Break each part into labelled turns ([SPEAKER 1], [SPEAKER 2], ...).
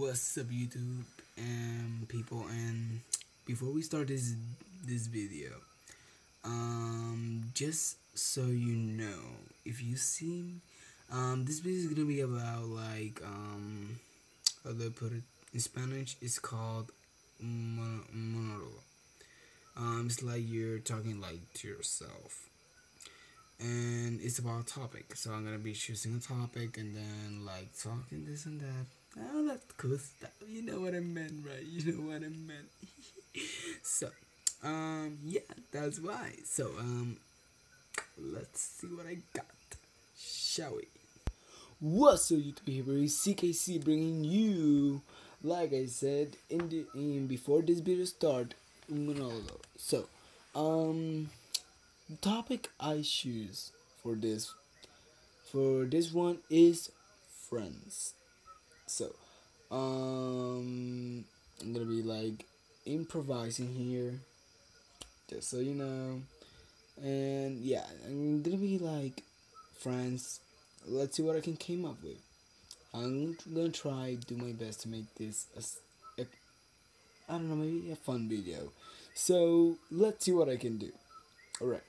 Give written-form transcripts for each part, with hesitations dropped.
[SPEAKER 1] What's up, YouTube and people? And before we start this video, just so you know, if you see, this video is gonna be about how do I put it in Spanish? It's called monologue. It's like you're talking like to yourself, and it's about a topic. So I'm gonna be choosing a topic and then like talking this and that. Oh, that cool stuff. You know what I meant, right? You know what I meant. So, yeah, that's why. So, let's see what I got. Shall we? What's up, YouTube? Here is CKC bringing you, like I said in before this video start, monologue. So, the topic I choose for this one is friends. So, I'm gonna be like improvising here, just so you know. And yeah, I'm gonna be like friends. Let's see what I can came up with. I'm gonna try do my best to make this a I don't know, maybe a fun video. So let's see what I can do. All right.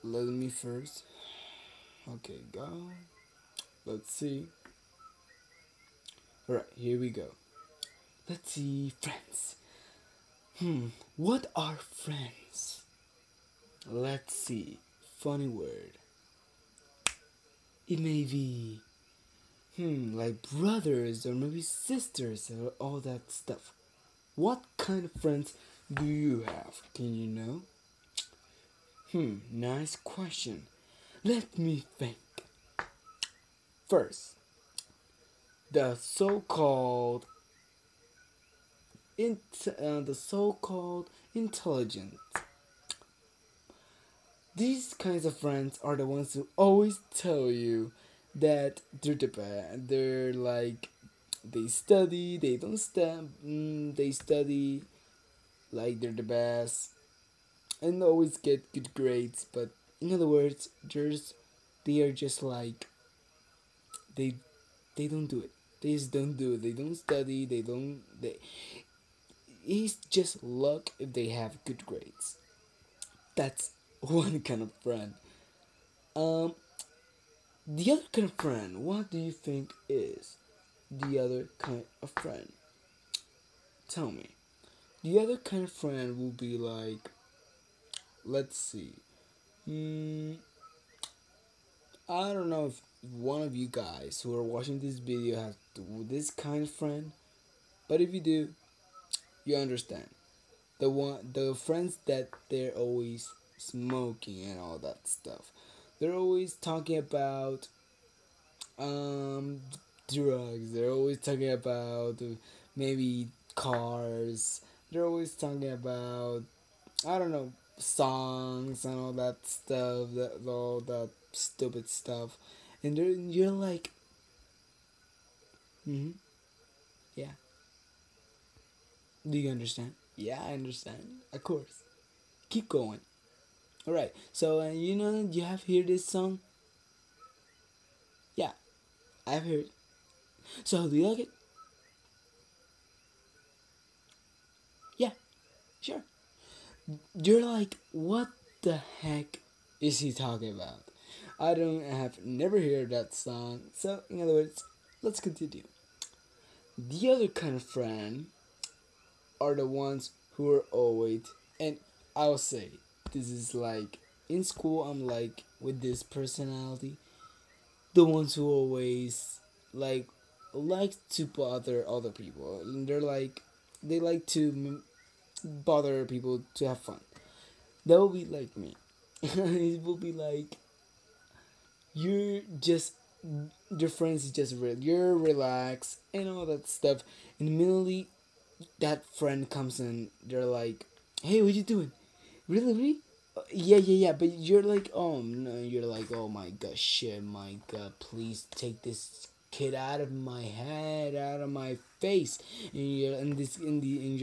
[SPEAKER 1] Let me first. Okay, go. Let's see. All right, here we go. Let's see, friends. What are friends? Let's see. Funny word. It may be, like brothers or maybe sisters or all that stuff. What kind of friends do you have? Can you know? Nice question. Let me think. First, the so-called intelligent. These kinds of friends are the ones who always tell you that they're the best. They're like they study, they don't they study like they're the best and always get good grades. But in other words, they are just like they they don't do it. They just don't do it. They don't study. They don't. It's just luck if they have good grades. That's one kind of friend. Um, the other kind of friend. What do you think is the other kind of friend? Tell me. The other kind of friend will be like, let's see. I don't know if one of you guys who are watching this video has this kind of friend, but if you do, you understand. The friends that they're always smoking and all that stuff. They're always talking about um drugs. They're always talking about maybe cars. They're always talking about, I don't know, songs and all that stuff, all that stupid stuff. And you're like, yeah. Do you understand? Yeah, I understand. Of course. Keep going. All right. So, you have heard this song? Yeah, I've heard. So, do you like it? Yeah, sure. You're like, what the heck is he talking about? I have never heard that song. So, in other words, let's continue. The other kind of friend are the ones who are always, and I'll say, this is like, in school, I'm like, with this personality, the ones who always, like to bother other people. And they're like, they like to bother people to have fun. That will be like me. It will be like, you're just your friends is just real. You're relaxed and all that stuff. And immediately that friend comes in. They're like, "Hey, what you doing? Really, really? Yeah, yeah, yeah." But you're like, "Oh no!" You're like, "Oh my god, shit, my god! Please take this kid out of my head, out of my face." And you're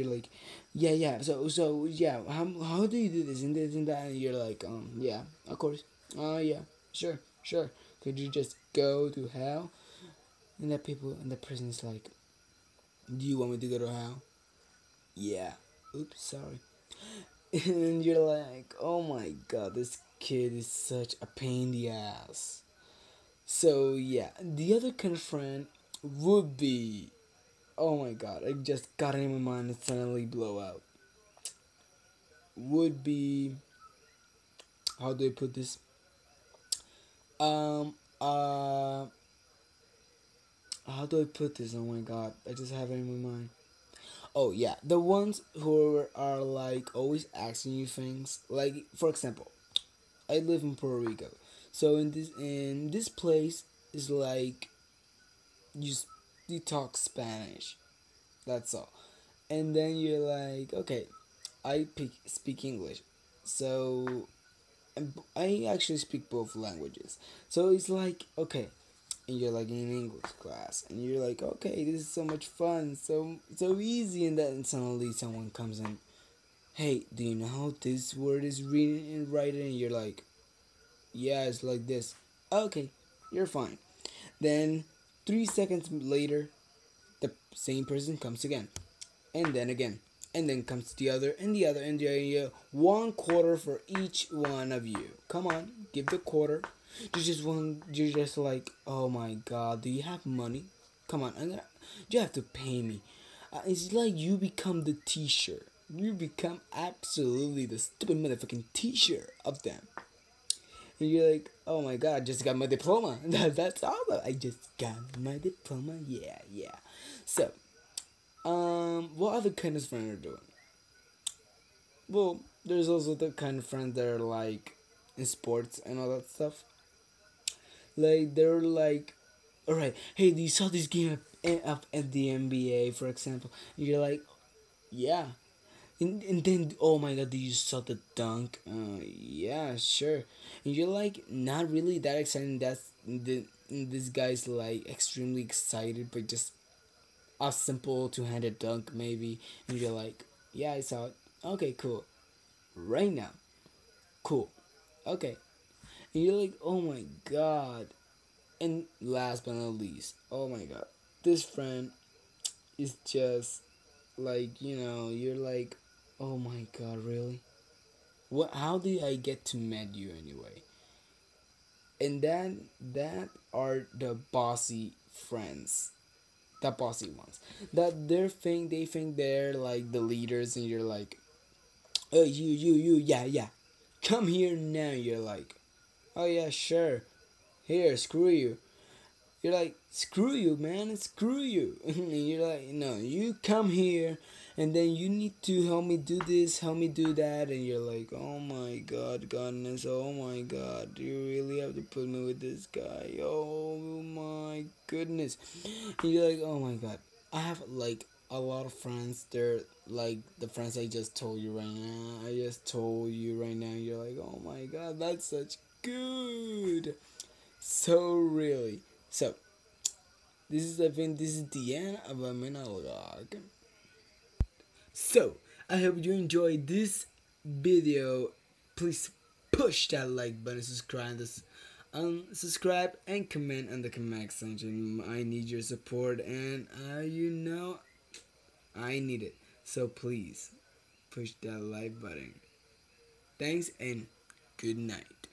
[SPEAKER 1] like, "Yeah, yeah." So yeah. How do you do this and this and that? And you're like, yeah, of course. Yeah, sure. Could you just go to hell? And the person is like, Do you want me to go to how? Yeah. Oops, sorry. And you're like, oh my god, this kid is such a pain in the ass. So yeah, the other kind of friend would be, oh my god, I just got it in my mind and suddenly blow out. Would be, how do I put this? Um, uh, how do I put this? Oh my god, I just have it in my mind. Oh yeah, the ones who are like always asking you things. Like for example, I live in Puerto Rico, so in this place is like you you talk Spanish. That's all, and then you're like, okay, speak English, so I actually speak both languages. So it's like, okay, and you're like in English class, and you're like, okay, this is so much fun, so easy, and then suddenly someone comes in, hey, do you know how this word is reading and writing? And you're like, yeah, it's like this. Okay, you're fine. Then 3 seconds later, the same person comes again, and then again, and then comes the other, and the other, and the other. 1 quarter for each one of you. Come on, give the quarter. You just want. You're just like, oh my god, do you have money? Come on, you have to pay me. It's like you become the teacher. You become absolutely the stupid motherfucking teacher of them. And you're like, oh my god, I just got my diploma. That's all. I just got my diploma. Yeah, yeah. So, what other kind of friends are doing? Well, there's also the kind of friends that are like in sports and all that stuff. Like they're like, all right, hey, do you saw this game at the NBA, for example? And you're like, yeah. And then, oh my god, did you saw the dunk? Yeah, sure. And you're like, not really that excited. This guy's like extremely excited, but just a simple two-handed dunk maybe. And you're like, yeah, I saw it. Okay, cool. Right now, cool. Okay. And you're like, oh my god. And last but not least, oh my god, this friend is just like, you're like, oh my god, really? What? How did I get to meet you anyway? And then that are the bossy friends, the bossy ones. That they think they're like the leaders, and you're like, oh, you, yeah, yeah, come here now. You're like, oh yeah, sure, here, screw you. You're like, screw you, man, screw you. And you're like, no, you come here, and then you need to help me do this, help me do that. And you're like, oh my god, goodness, oh my god, do you really have to put me with this guy? Oh my goodness. And you're like, oh my god. I have like a lot of friends. They're like the friends I just told you right now. I just told you right now. You're like, oh my god, that's such good. So really. So this is the end of a monologue. So I hope you enjoyed this video. Please push that like button, subscribe and comment on the comment section. I need your support, and I need it. So please push that like button. Thanks and good night.